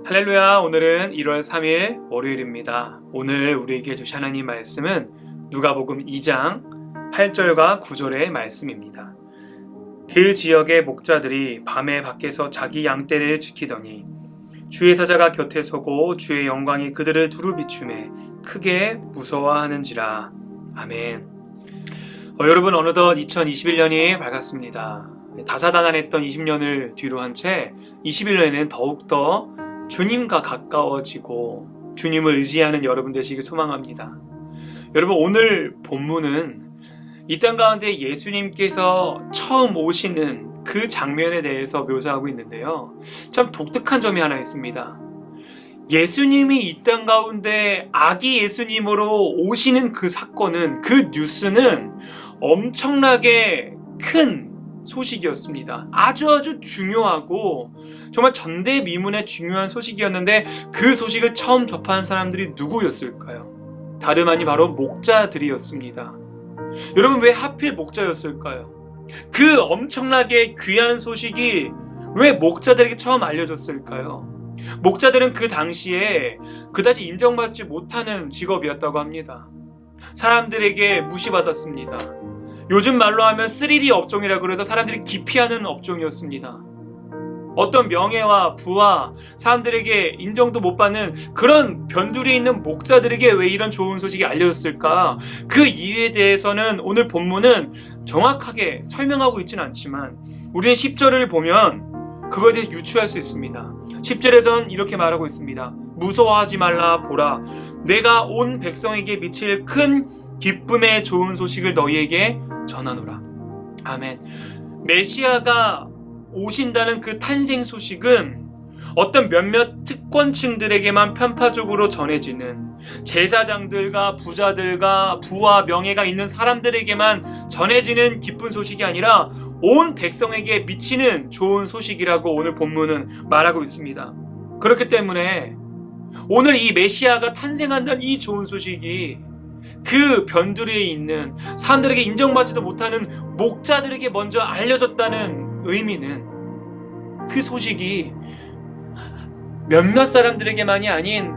할렐루야. 오늘은 1월 3일 월요일입니다. 오늘 우리에게 주신 하나님 말씀은 누가복음 2장 8절과 9절의 말씀입니다. 그 지역의 목자들이 밤에 밖에서 자기 양떼를 지키더니 주의 사자가 곁에 서고 주의 영광이 그들을 두루 비추매 크게 무서워하는지라. 아멘. 여러분, 어느덧 2021년이 밝았습니다. 다사다난했던 20년을 뒤로 한 채 21년에는 더욱더 주님과 가까워지고 주님을 의지하는 여러분 되시길 소망합니다. 여러분, 오늘 본문은 이 땅 가운데 예수님께서 처음 오시는 그 장면에 대해서 묘사하고 있는데요. 참 독특한 점이 하나 있습니다. 예수님이 이 땅 가운데 아기 예수님으로 오시는 그 사건은, 그 뉴스는 엄청나게 큰 소식이었습니다. 아주 중요하고 정말 전대미문의 중요한 소식이었는데 그 소식을 처음 접한 사람들이 누구였을까요? 다름 아니 바로 목자들이었습니다. 여러분, 왜 하필 목자였을까요? 그 엄청나게 귀한 소식이 왜 목자들에게 처음 알려졌을까요? 목자들은 그 당시에 그다지 인정받지 못하는 직업이었다고 합니다. 사람들에게 무시받았습니다. 요즘 말로 하면 3D 업종이라고 해서 사람들이 기피하는 업종이었습니다. 어떤 명예와 부와 사람들에게 인정도 못 받는 그런 변두리에 있는 목자들에게 왜 이런 좋은 소식이 알려졌을까? 그 이유에 대해서는 오늘 본문은 정확하게 설명하고 있지는 않지만 우리는 10절을 보면 그거에 대해 유추할 수 있습니다. 10절에선 이렇게 말하고 있습니다. 무서워하지 말라. 보라, 내가 온 백성에게 미칠 큰 기쁨의 좋은 소식을 너희에게 전하노라. 아멘. 메시아가 오신다는 그 탄생 소식은 어떤 몇몇 특권층들에게만 편파적으로 전해지는, 제사장들과 부자들과 부와 명예가 있는 사람들에게만 전해지는 기쁜 소식이 아니라 온 백성에게 미치는 좋은 소식이라고 오늘 본문은 말하고 있습니다. 그렇기 때문에 오늘 이 메시아가 탄생한다는 이 좋은 소식이 그 변두리에 있는 사람들에게 인정받지도 못하는 목자들에게 먼저 알려졌다는 의미는, 그 소식이 몇몇 사람들에게만이 아닌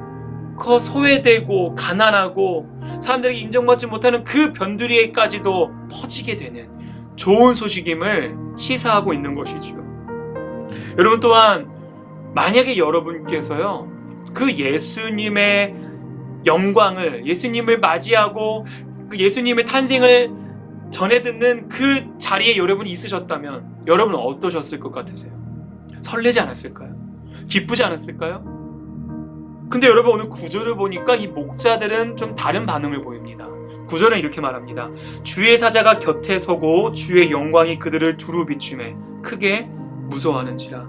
그 소외되고 가난하고 사람들에게 인정받지 못하는 그 변두리에까지도 퍼지게 되는 좋은 소식임을 시사하고 있는 것이지요. 여러분, 또한 만약에 여러분께서요, 그 예수님의 영광을, 예수님을 맞이하고 그 예수님의 탄생을 전해 듣는 그 자리에 여러분이 있으셨다면 여러분은 어떠셨을 것 같으세요? 설레지 않았을까요? 기쁘지 않았을까요? 근데 여러분, 오늘 구절을 보니까 이 목자들은 좀 다른 반응을 보입니다. 구절은 이렇게 말합니다. 주의 사자가 곁에 서고 주의 영광이 그들을 두루 비추매 크게 무서워하는지라.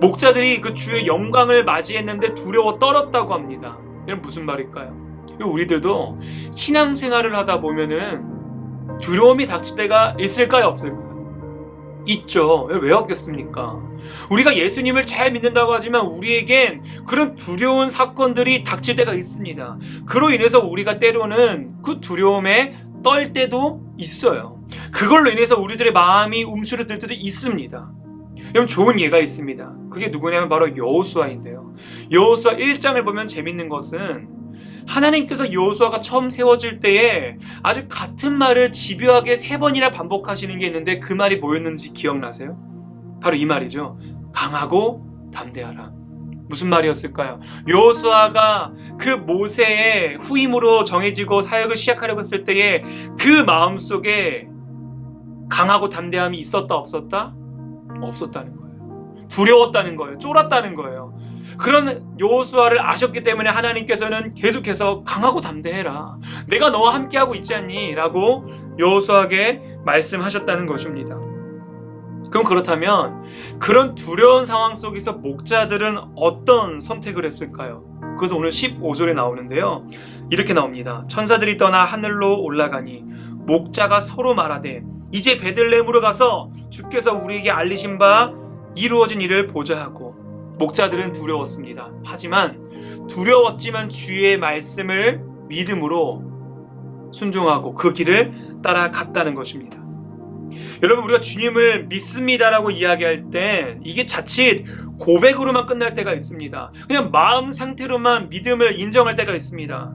목자들이 그 주의 영광을 맞이했는데 두려워 떨었다고 합니다. 이건 무슨 말일까요? 우리들도 신앙생활을 하다 보면은 두려움이 닥칠 때가 있을까요, 없을까요? 있죠. 왜 없겠습니까? 우리가 예수님을 잘 믿는다고 하지만 우리에겐 그런 두려운 사건들이 닥칠 때가 있습니다. 그로 인해서 우리가 때로는 그 두려움에 떨 때도 있어요. 그걸로 인해서 우리들의 마음이 움츠러들 때도 있습니다. 여러분, 좋은 예가 있습니다. 그게 누구냐면 바로 여호수아인데요. 여호수아 1장을 보면 재밌는 것은 하나님께서 여호수아가 처음 세워질 때에 아주 같은 말을 집요하게 3번이나 반복하시는 게 있는데 그 말이 뭐였는지 기억나세요? 바로 이 말이죠. 강하고 담대하라. 무슨 말이었을까요? 여호수아가 그 모세의 후임으로 정해지고 사역을 시작하려고 했을 때에 그 마음속에 강하고 담대함이 있었다, 없었다? 없었다는 거예요. 두려웠다는 거예요. 쫄았다는 거예요. 그런 여호수아를 아셨기 때문에 하나님께서는 계속해서 강하고 담대해라. 내가 너와 함께하고 있지 않니? 라고 여호수아에게 말씀하셨다는 것입니다. 그럼 그렇다면 그런 두려운 상황 속에서 목자들은 어떤 선택을 했을까요? 그래서 오늘 15절에 나오는데요. 이렇게 나옵니다. 천사들이 떠나 하늘로 올라가니 목자가 서로 말하되 이제 베들레헴으로 가서 주께서 우리에게 알리신 바 이루어진 일을 보자 하고. 목자들은 두려웠습니다. 하지만 두려웠지만 주의 말씀을 믿음으로 순종하고 그 길을 따라갔다는 것입니다. 여러분, 우리가 주님을 믿습니다라고 이야기할 때 이게 자칫 고백으로만 끝날 때가 있습니다. 그냥 마음 상태로만 믿음을 인정할 때가 있습니다.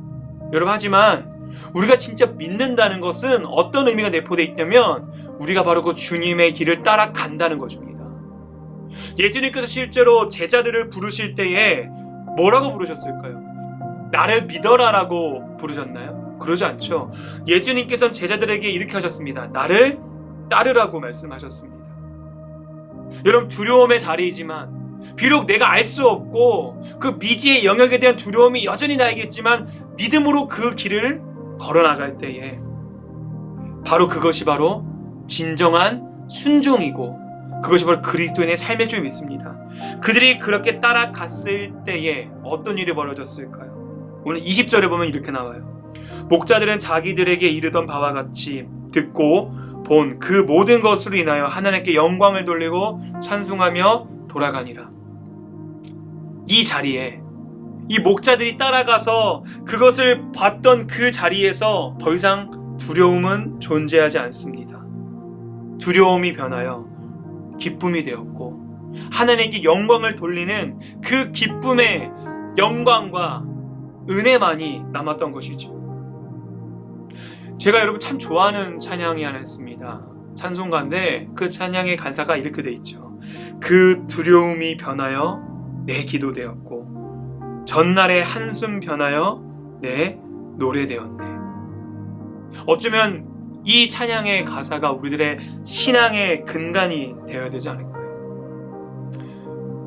여러분, 하지만 우리가 진짜 믿는다는 것은 어떤 의미가 내포되어 있냐면 우리가 바로 그 주님의 길을 따라간다는 것입니다. 예수님께서 실제로 제자들을 부르실 때에 뭐라고 부르셨을까요? 나를 믿어라라고 부르셨나요? 그러지 않죠. 예수님께서는 제자들에게 이렇게 하셨습니다. 나를 따르라고 말씀하셨습니다. 여러분, 두려움의 자리이지만 비록 내가 알 수 없고 그 미지의 영역에 대한 두려움이 여전히 나에겠지만 믿음으로 그 길을 걸어나갈 때에 바로 그것이 바로 진정한 순종이고 그것이 바로 그리스도인의 삶일 줄 믿습니다. 그들이 그렇게 따라갔을 때에 어떤 일이 벌어졌을까요? 오늘 20절에 보면 이렇게 나와요. 목자들은 자기들에게 이르던 바와 같이 듣고 본 그 모든 것으로 인하여 하나님께 영광을 돌리고 찬송하며 돌아가니라. 이 자리에 이 목자들이 따라가서 그것을 봤던 그 자리에서 더 이상 두려움은 존재하지 않습니다. 두려움이 변하여 기쁨이 되었고 하나님께 영광을 돌리는 그 기쁨의 영광과 은혜만이 남았던 것이죠. 제가 여러분 참 좋아하는 찬양이 하나 있습니다. 찬송가인데 그 찬양의 간사가 이렇게 돼 있죠. 그 두려움이 변하여 내 기도 되었고 전날의 한숨 변하여 내 노래 되었네. 어쩌면 이 찬양의 가사가 우리들의 신앙의 근간이 되어야 되지 않을까요?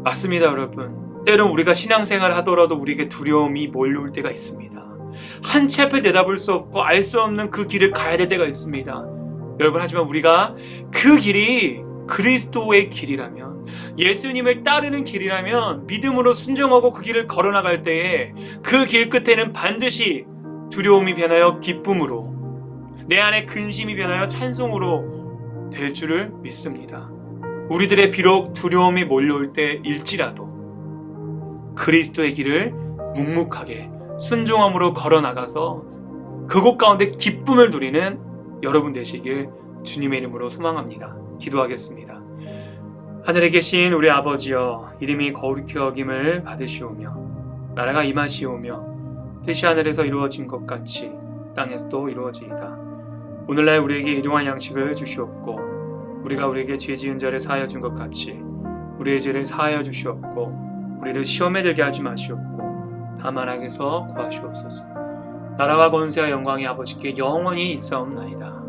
맞습니다, 여러분. 때론 우리가 신앙생활을 하더라도 우리에게 두려움이 몰려올 때가 있습니다. 한치 앞에 내다볼 수 없고 알 수 없는 그 길을 가야 될 때가 있습니다. 여러분, 하지만 우리가 그 길이 그리스도의 길이라면, 예수님을 따르는 길이라면 믿음으로 순종하고 그 길을 걸어나갈 때에 그 길 끝에는 반드시 두려움이 변하여 기쁨으로, 내 안에 근심이 변하여 찬송으로 될 줄을 믿습니다. 우리들의 비록 두려움이 몰려올 때일지라도 그리스도의 길을 묵묵하게 순종함으로 걸어나가서 그곳 가운데 기쁨을 누리는 여러분 되시길 주님의 이름으로 소망합니다. 기도하겠습니다. 하늘에 계신 우리 아버지여, 이름이 거룩히 여김을 받으시오며 나라가 임하시오며 뜻이 하늘에서 이루어진 것 같이 땅에서도 이루어지이다. 오늘날 우리에게 일용할 양식을 주시옵고 우리가 우리에게 죄 지은 자를 사하여 준 것 같이 우리의 죄를 사하여 주시옵고 우리를 시험에 들게 하지 마시옵고 다만 악에서 구하시옵소서. 나라와 권세와 영광이 아버지께 영원히 있사옵나이다.